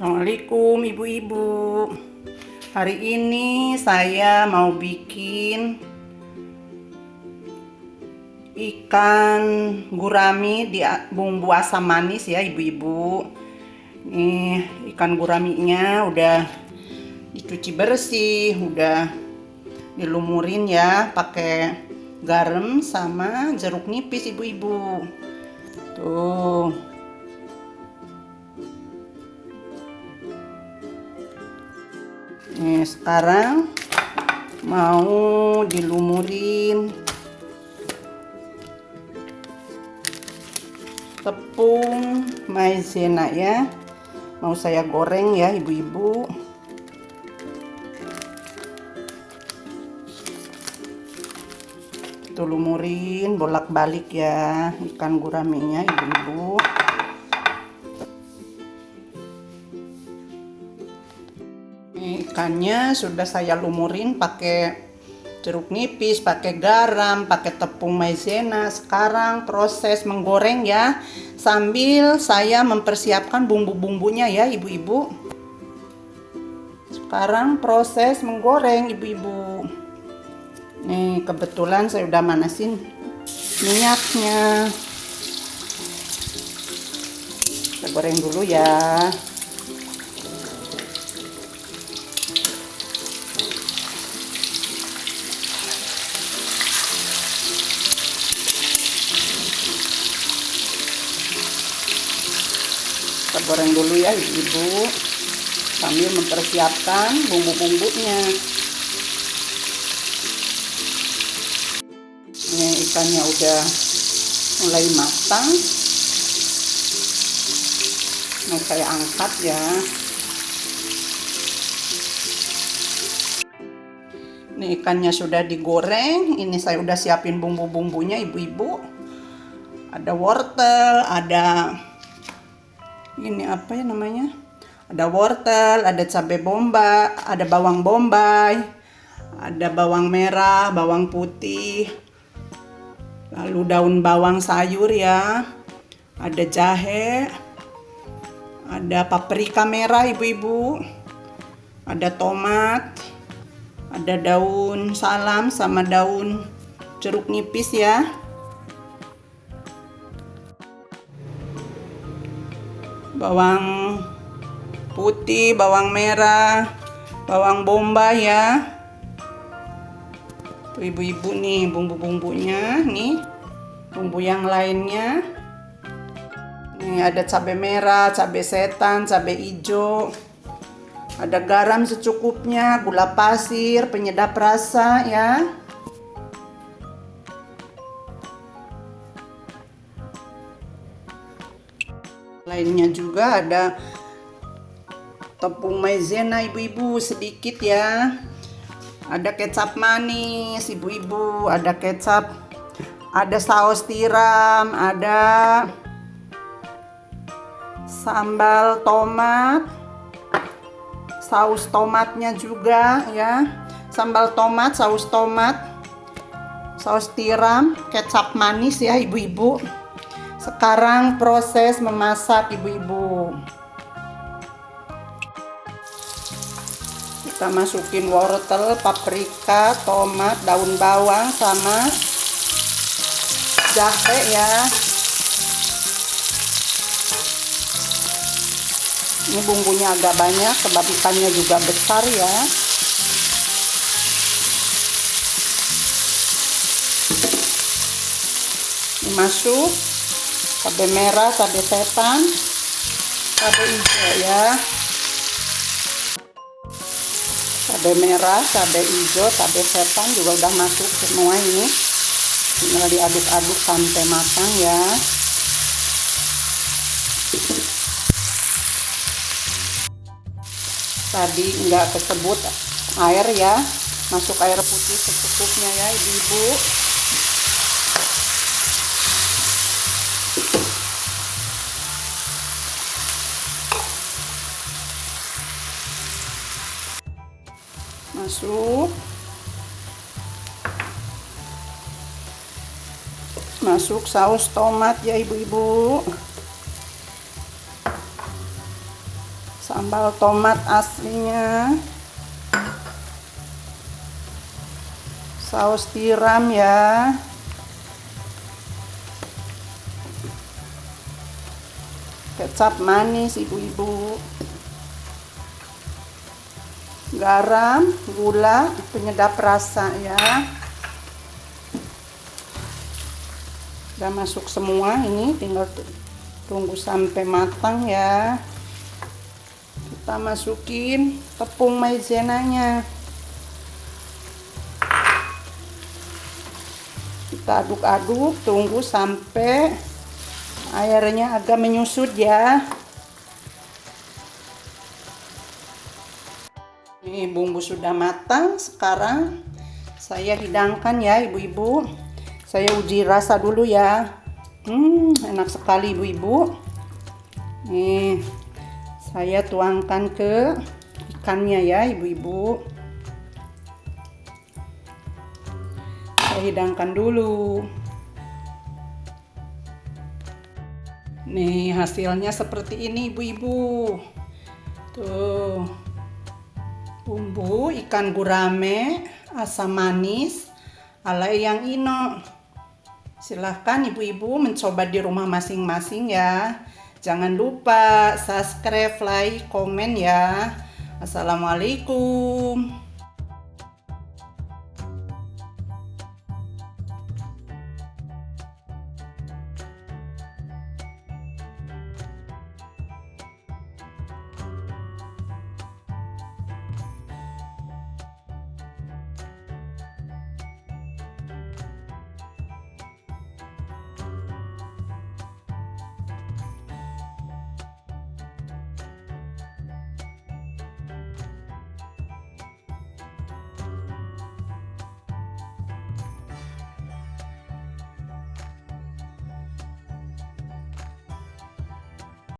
Assalamualaikum ibu-ibu. Hari ini saya mau bikin ikan gurami di bumbu asam manis ya ibu-ibu. Nih ikan guraminya udah dicuci bersih, udah dilumurin ya pakai garam sama jeruk nipis ibu-ibu. Tuh. Nih, sekarang mau dilumurin tepung maizena ya. Mau saya goreng ya ibu-ibu. Tuh lumurin bolak-balik ya ikan guraminya ibu-ibu. Ikannya sudah saya lumurin pakai jeruk nipis, pakai garam, pakai tepung maizena. Sekarang proses menggoreng ya, sambil saya mempersiapkan bumbu-bumbunya ya ibu-ibu. Sekarang proses menggoreng ibu-ibu. Nih kebetulan saya udah manasin minyaknya. Kita goreng dulu ya. Kita goreng dulu ya ibu-ibu sambil mempersiapkan bumbu-bumbunya. Ini ikannya udah mulai matang, mau saya angkat ya. Ini ikannya sudah digoreng, ini saya udah siapin bumbu-bumbunya ibu-ibu. Ada wortel, ada ini apa ya namanya, ada wortel, ada cabai bombay, ada bawang bombay, ada bawang merah, bawang putih, lalu daun bawang sayur ya, ada jahe, ada paprika merah ibu-ibu, ada tomat, ada daun salam sama daun jeruk nipis ya. Bawang putih, bawang merah, bawang bombay ya. Tuh ibu-ibu nih bumbu-bumbunya, nih bumbu yang lainnya. Nih ada cabai merah, cabai setan, cabai hijau. Ada garam secukupnya, gula pasir, penyedap rasa ya. Lainnya juga ada tepung maizena ibu-ibu sedikit ya. Ada kecap manis ibu-ibu, ada kecap, ada saus tiram, ada sambal tomat, saus tomatnya juga ya. Sambal tomat, saus tomat, saus tiram, kecap manis ya ibu-ibu. Sekarang proses memasak ibu-ibu. Kita masukin wortel, paprika, tomat, daun bawang sama jahe ya. Ini bumbunya agak banyak sebab ikannya juga besar ya. Ini masuk cabai merah, cabai setan, cabai hijau ya. Cabai merah, cabai hijau, cabai setan juga udah masuk semua ini. Tinggal diaduk-aduk sampai matang ya. Tadi nggak kesebut air ya. Masuk air putih secukupnya ya ibu-ibu. Masuk saus tomat ya ibu-ibu. Sambal tomat aslinya. Saus tiram ya. Kecap manis ibu-ibu. Garam, gula, penyedap rasa ya. Udah masuk semua, ini tinggal tunggu sampai matang ya. Kita masukin tepung maizenanya. Kita aduk-aduk, tunggu sampai airnya agak menyusut ya. Ini bumbu sudah matang, sekarang saya hidangkan ya ibu-ibu. Saya uji rasa dulu ya. Enak sekali ibu-ibu. Nih, saya tuangkan ke ikannya ya ibu-ibu. Saya hidangkan dulu. Nih, hasilnya seperti ini ibu-ibu. Tuh. Bumbu ikan gurame asam manis ala Eyang Ino. Silahkan ibu-ibu mencoba di rumah masing-masing ya. Jangan lupa subscribe, like, komen ya. Assalamualaikum.